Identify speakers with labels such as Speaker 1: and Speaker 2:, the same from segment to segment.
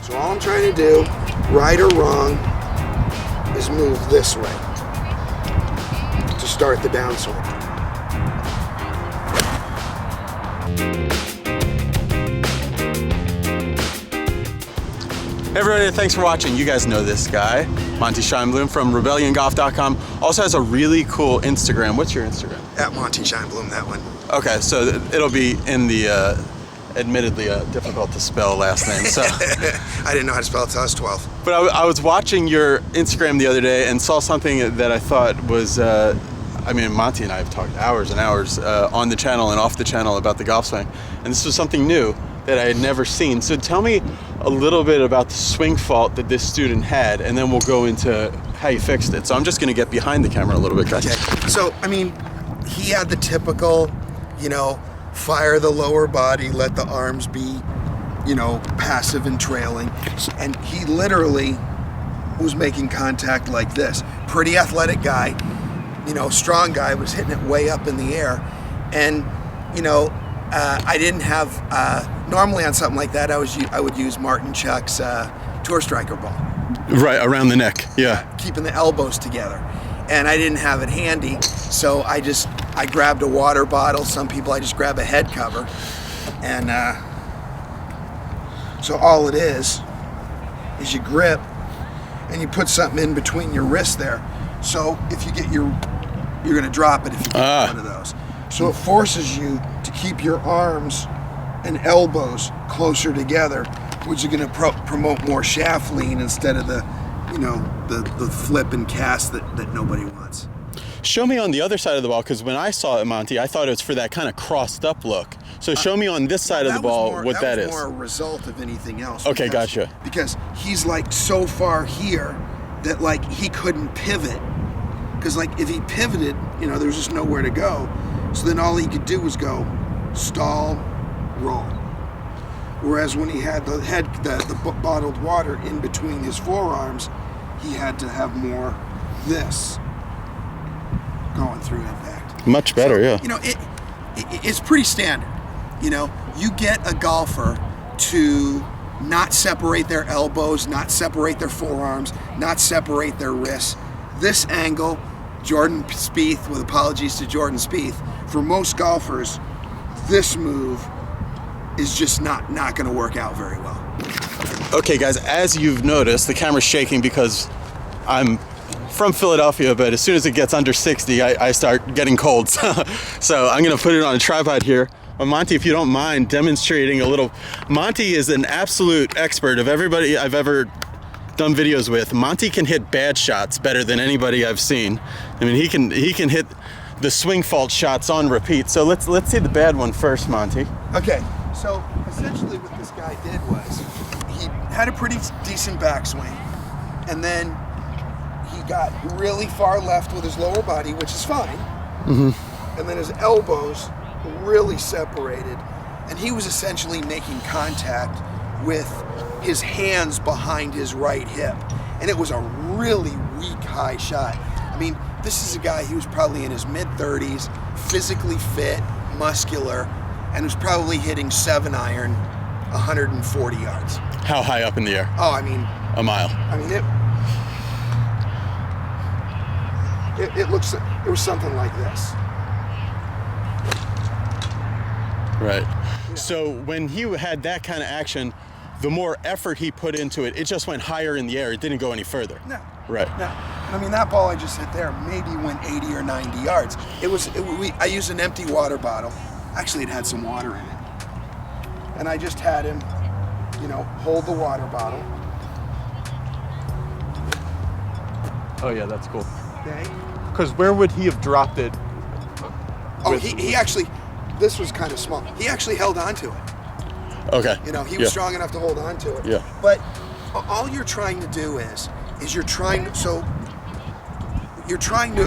Speaker 1: So all I'm trying to do, right or wrong, is move this way to start the downswing.
Speaker 2: Hey everybody, thanks for watching. You guys know this guy, Monte Scheinblum from RebellionGolf.com. Also has a really cool Instagram. What's your Instagram?
Speaker 1: At Monte Scheinblum, that one.
Speaker 2: Okay, so it'll be in the admittedly difficult to spell last name. So
Speaker 1: I didn't know how to spell it until I was 12.
Speaker 2: But I was watching your Instagram the other day and saw something that I thought was, I mean, Monte and I have talked hours and hours on the channel and off the channel about the golf swing. And this was something new that I had never seen. So tell me a little bit about the swing fault that this student had, and then we'll go into how you fixed it. So I'm just gonna get behind the camera a little bit, guys.
Speaker 1: Okay. So, I mean, he had the typical, you know, fire the lower body, let the arms be, you know, passive and trailing. And he literally was making contact like this. Pretty athletic guy, you know, strong guy, was hitting it way up in the air. And, you know, I didn't have, normally on something like that, I would use Martin Chuck's Tour Striker ball.
Speaker 2: Right, around the neck, yeah.
Speaker 1: Keeping the elbows together. And I didn't have it handy, so I grabbed a water bottle. Some people, I just grab a head cover. And so all it is you grip and you put something in between your wrists there. So if you get you're gonna drop it if you get one of those. So it forces you to keep your arms and elbows closer together, which is gonna promote more shaft lean instead of the, you know, the flip and cast that nobody wants.
Speaker 2: Show me on the other side of the ball, because when I saw it, Monte, I thought it was for that kind of crossed up look. So show me on this side of the ball what that is.
Speaker 1: That was more a result of anything else.
Speaker 2: Okay, gotcha.
Speaker 1: Because he's like so far here that like he couldn't pivot. Because like if he pivoted, you know, there was just nowhere to go. So then all he could do was go stall, roll. Whereas when he had the bottled water in between his forearms, he had to have more this going through impact.
Speaker 2: Much better,
Speaker 1: so,
Speaker 2: yeah.
Speaker 1: You know, it's pretty standard. You know, you get a golfer to not separate their elbows, not separate their forearms, not separate their wrists. This angle, Jordan Spieth, with apologies to Jordan Spieth, for most golfers, this move is just not going to work out very well.
Speaker 2: Okay, guys, as you've noticed, the camera's shaking because I'm from Philadelphia, but as soon as it gets under 60, I start getting cold. So I'm gonna put it on a tripod here. But Monte, if you don't mind demonstrating a little. Monte is an absolute expert of everybody I've ever done videos with. Monte can hit bad shots better than anybody I've seen. I mean, he can hit the swing fault shots on repeat. So let's see the bad one first, Monte.
Speaker 1: Okay, so essentially what this guy did was he had a pretty decent backswing, and then he got really far left with his lower body, which is fine. Mm-hmm. And then his elbows really separated, and he was essentially making contact with his hands behind his right hip. And it was a really weak high shot. I mean, this is a guy, he was probably in his mid-30s, physically fit, muscular, and was probably hitting 7-iron 140 yards.
Speaker 2: How high up in the air?
Speaker 1: Oh, I mean,
Speaker 2: a mile.
Speaker 1: I mean, it was something like this.
Speaker 2: Right. Yeah. So when he had that kind of action, the more effort he put into it, it just went higher in the air. It didn't go any further. No. Right.
Speaker 1: No. I mean, that ball I just hit there maybe went 80 or 90 yards. I used an empty water bottle. Actually, it had some water in it. And I just had him, you know, hold the water bottle.
Speaker 2: Oh yeah, that's cool.
Speaker 1: Okay.
Speaker 2: Because where would he have dropped it?
Speaker 1: Oh, he actually, this was kind of small. He actually held on to it.
Speaker 2: Okay.
Speaker 1: You know, he was strong enough to hold on to it.
Speaker 2: Yeah.
Speaker 1: But all you're trying to do is you're trying to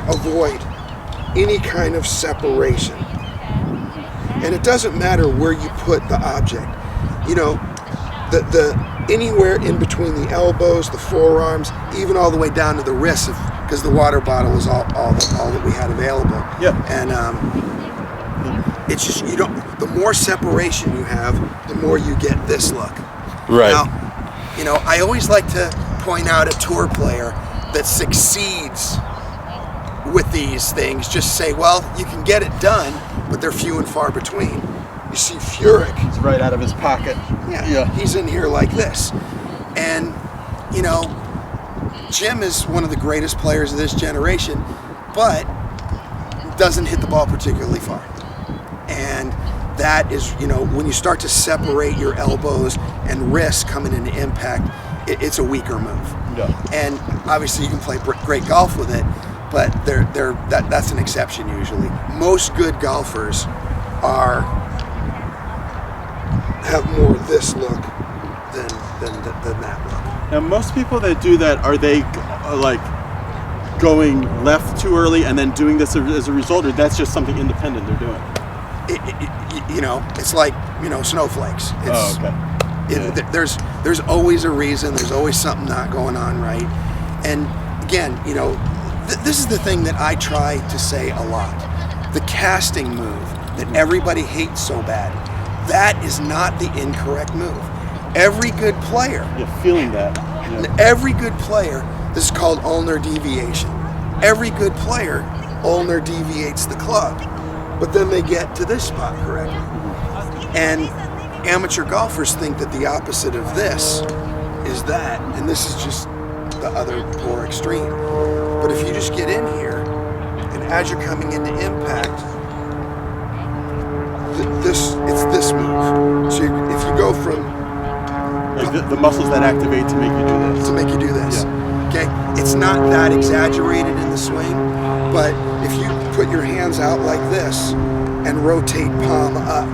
Speaker 1: avoid any kind of separation. And it doesn't matter where you put the object. You know, the anywhere in between the elbows, the forearms, even all the way down to the wrists, because the water bottle is all that we had available.
Speaker 2: Yeah.
Speaker 1: And it's just, the more separation you have, the more you get this look.
Speaker 2: Right.
Speaker 1: Now, you know, I always like to point out a tour player that succeeds with these things. Just say, well, you can get it done, but they're few and far between. You see Furyk.
Speaker 2: He's right out of his pocket.
Speaker 1: Yeah. He's in here like this. And, you know, Jim is one of the greatest players of this generation, but doesn't hit the ball particularly far. And that is, you know, when you start to separate your elbows and wrists coming into impact, it's a weaker move.
Speaker 2: Yeah.
Speaker 1: And obviously you can play great golf with it, but that's an exception usually. Most good golfers have more this look than that look.
Speaker 2: Now, most people that do that, are they like going left too early and then doing this as a result, or that's just something independent they're doing?
Speaker 1: You know, it's like, you know, snowflakes. It's,
Speaker 2: okay.
Speaker 1: There's always a reason. There's always something not going on right. And again, you know, this is the thing that I try to say a lot. The casting move that everybody hates so bad, that is not the incorrect move. Every good player.
Speaker 2: Yeah, feeling that. Yeah.
Speaker 1: Every good player, this is called ulnar deviation. Every good player ulnar deviates the club, but then they get to this spot correctly. And amateur golfers think that the opposite of this is that, and this is just the other poor extreme. But if you just get in here, and as you're coming into impact, it's this move. So if you go from
Speaker 2: like the muscles that activate to make you do this.
Speaker 1: Yeah. Okay, it's not that exaggerated in the swing, but if you put your hands out like this and rotate palm up,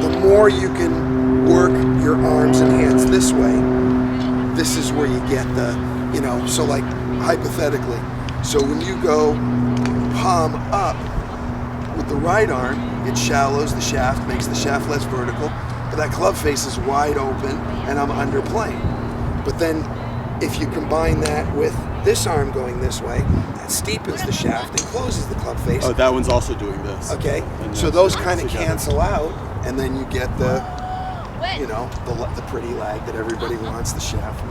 Speaker 1: the more you can work your arms and hands this way, this is where you get the, you know, so like hypothetically, so when you go palm up with the right arm, it shallows the shaft, makes the shaft less vertical, but that club face is wide open and I'm underplaying. But then if you combine that with this arm going this way, that steepens the shaft and closes the club face.
Speaker 2: Oh, that one's also doing this.
Speaker 1: Okay, so those kind of cancel out, and then you get the, you know, the pretty lag that everybody wants, the shaft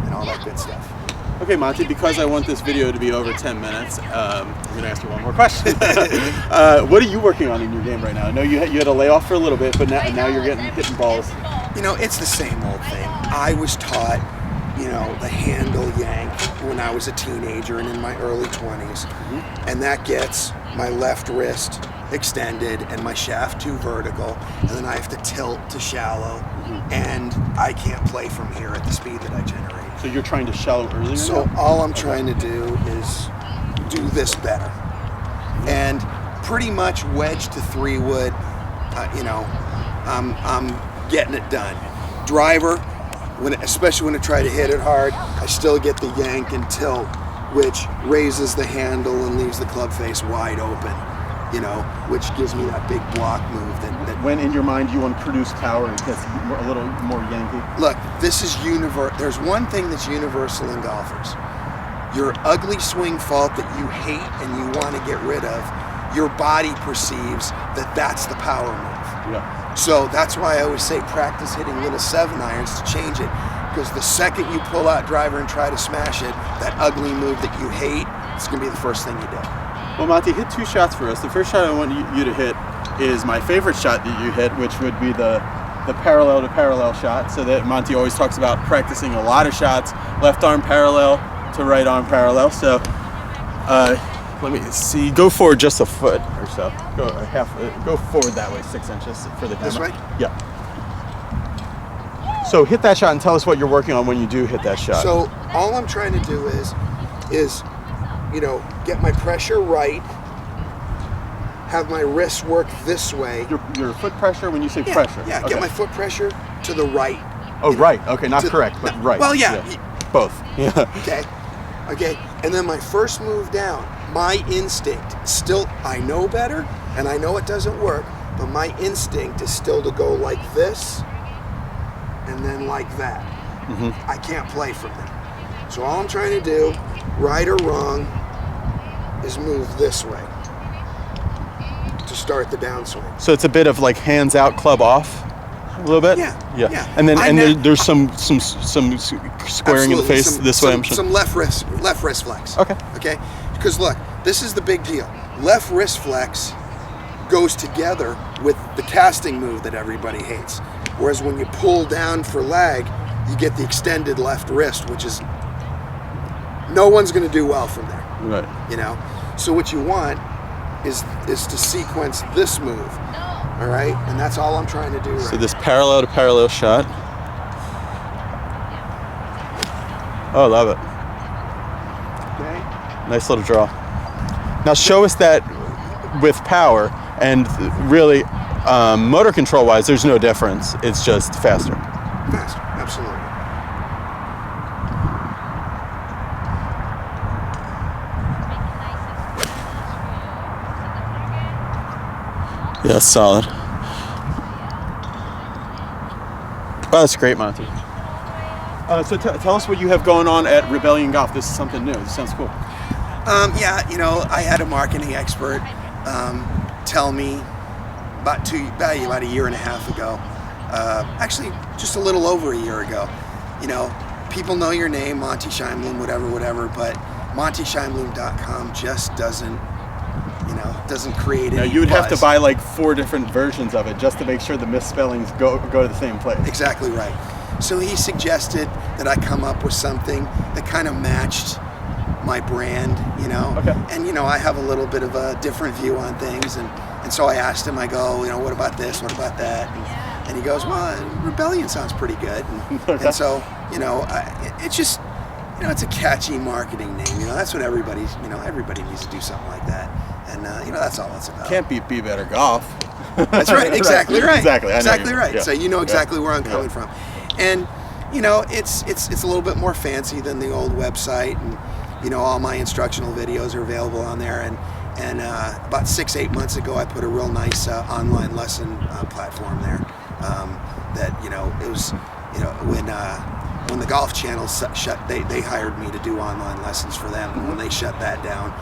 Speaker 1: and all that good stuff.
Speaker 2: Okay, Monte, because I want this video to be over 10 minutes, I'm going to ask you one more question. What are you working on in your game right now? I know you had a layoff for a little bit, but now you're hitting balls.
Speaker 1: You know, it's the same old thing. I was taught, you know, the handle yank when I was a teenager and in my early 20s. And that gets my left wrist extended and my shaft too vertical, and then I have to tilt to shallow, and I can't play from here at the speed that I generate.
Speaker 2: So you're trying to shallow earlier?
Speaker 1: So all I'm trying to do is do this better. And pretty much wedge to 3-wood, you know, I'm getting it done. Driver, especially when I try to hit it hard, I still get the yank and tilt, which raises the handle and leaves the club face wide open, you know, which gives me that big block move that
Speaker 2: when in your mind you want to produce power, it gets a little more yanky.
Speaker 1: Look, this is universal. There's one thing that's universal in golfers. Your ugly swing fault that you hate and you want to get rid of, your body perceives that that's the power move.
Speaker 2: Yeah.
Speaker 1: So that's why I always say practice hitting little 7-irons to change it, because the second you pull out driver and try to smash it, that ugly move that you hate, it's going to be the first thing you do.
Speaker 2: Well, Monte, hit 2 shots for us. The first shot I want you to hit is my favorite shot that you hit, which would be the parallel to parallel shot. So that Monte always talks about practicing a lot of shots, left arm parallel to right arm parallel. So let me see. Go forward just a foot or so. Go forward that way, 6 inches for the camera.
Speaker 1: This way?
Speaker 2: Yeah. So hit that shot and tell us what you're working on when you do hit that shot.
Speaker 1: So all I'm trying to do is you know, get my pressure right, have my wrist work this way.
Speaker 2: Your foot pressure when you say pressure?
Speaker 1: Yeah,
Speaker 2: okay.
Speaker 1: Get my foot pressure to the right.
Speaker 2: Oh, right. Okay, not correct, but right.
Speaker 1: Well, yeah.
Speaker 2: Both. Yeah.
Speaker 1: Okay. And then my first move down, my instinct, still, I know better, and I know it doesn't work, but my instinct is still to go like this, and then like that. I can't play from that. So all I'm trying to do, right or wrong, is move this way to start the downswing.
Speaker 2: So it's a bit of like hands out, club off? a little bit?
Speaker 1: Yeah.
Speaker 2: And then
Speaker 1: I
Speaker 2: there's some squaring in the face this way. I'm sure.
Speaker 1: Some left wrist flex.
Speaker 2: Okay.
Speaker 1: Okay. Because look, this is the big deal. Left wrist flex goes together with the casting move that everybody hates. Whereas when you pull down for lag, you get the extended left wrist, which is no one's going to do well from there.
Speaker 2: Right.
Speaker 1: You know. So what you want is to sequence this move. All right, and that's all I'm trying to do.
Speaker 2: So this parallel to parallel shot. Oh, love it.
Speaker 1: Okay.
Speaker 2: Nice little draw. Now show us that with power, and really motor control wise, there's no difference. It's just faster.
Speaker 1: Faster, absolutely.
Speaker 2: Yeah, solid. Oh, that's great, Monty. So tell us what you have going on at Rebellion Golf. This is something new. This sounds cool.
Speaker 1: Yeah, you know, I had a marketing expert tell me about a year and a half ago, actually just a little over a year ago, you know, people know your name, Monte Scheinblum, whatever, but MonteScheinblum.com just doesn't create any
Speaker 2: You would have to
Speaker 1: buzz.
Speaker 2: buy like 4 different versions of it just to make sure the misspellings go to the same place.
Speaker 1: Exactly right. So he suggested that I come up with something that kind of matched my brand, you know.
Speaker 2: Okay.
Speaker 1: And you know, I have a little bit of a different view on things, and so I asked him. I go, you know, what about this? What about that? And he goes, well, Rebellion sounds pretty good. And so, you know, it's just, you know, it's a catchy marketing name. You know, that's what everybody needs to do something like that. And you know, that's all it's about.
Speaker 2: Can't be better golf.
Speaker 1: That's right. Exactly right.
Speaker 2: Exactly.
Speaker 1: Exactly right.
Speaker 2: Yeah.
Speaker 1: So you know exactly where I'm coming from, and you know, it's a little bit more fancy than the old website, and you know, all my instructional videos are available on there. And about 6-8 months ago, I put a real nice online lesson platform there. That, you know, it was, you know, when the Golf Channel shut, they hired me to do online lessons for them. And when they shut that down,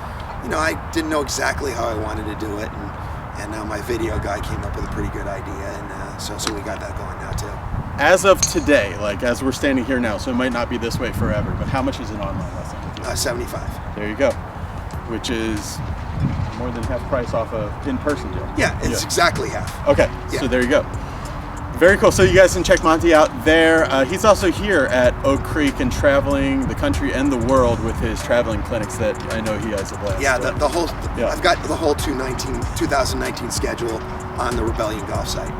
Speaker 1: you know, I didn't know exactly how I wanted to do it, and my video guy came up with a pretty good idea, and so we got that going now too.
Speaker 2: As of today, like as we're standing here now, so it might not be this way forever, but how much is an online lesson?
Speaker 1: 75.
Speaker 2: There you go, which is more than half price off a in-person deal.
Speaker 1: Yeah, it's exactly half.
Speaker 2: Okay,
Speaker 1: Yeah.
Speaker 2: so there you go. Very cool. So you guys can check Monty out there. He's also here at Oak Creek and traveling the country and the world with his traveling clinics that I know he has a blast.
Speaker 1: Yeah,
Speaker 2: with.
Speaker 1: the whole. I've got the whole 2019 schedule on the Rebellion Golf site.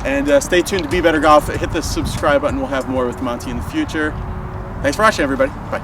Speaker 2: And stay tuned to Be Better Golf. Hit the subscribe button. We'll have more with Monty in the future. Thanks for watching, everybody. Bye.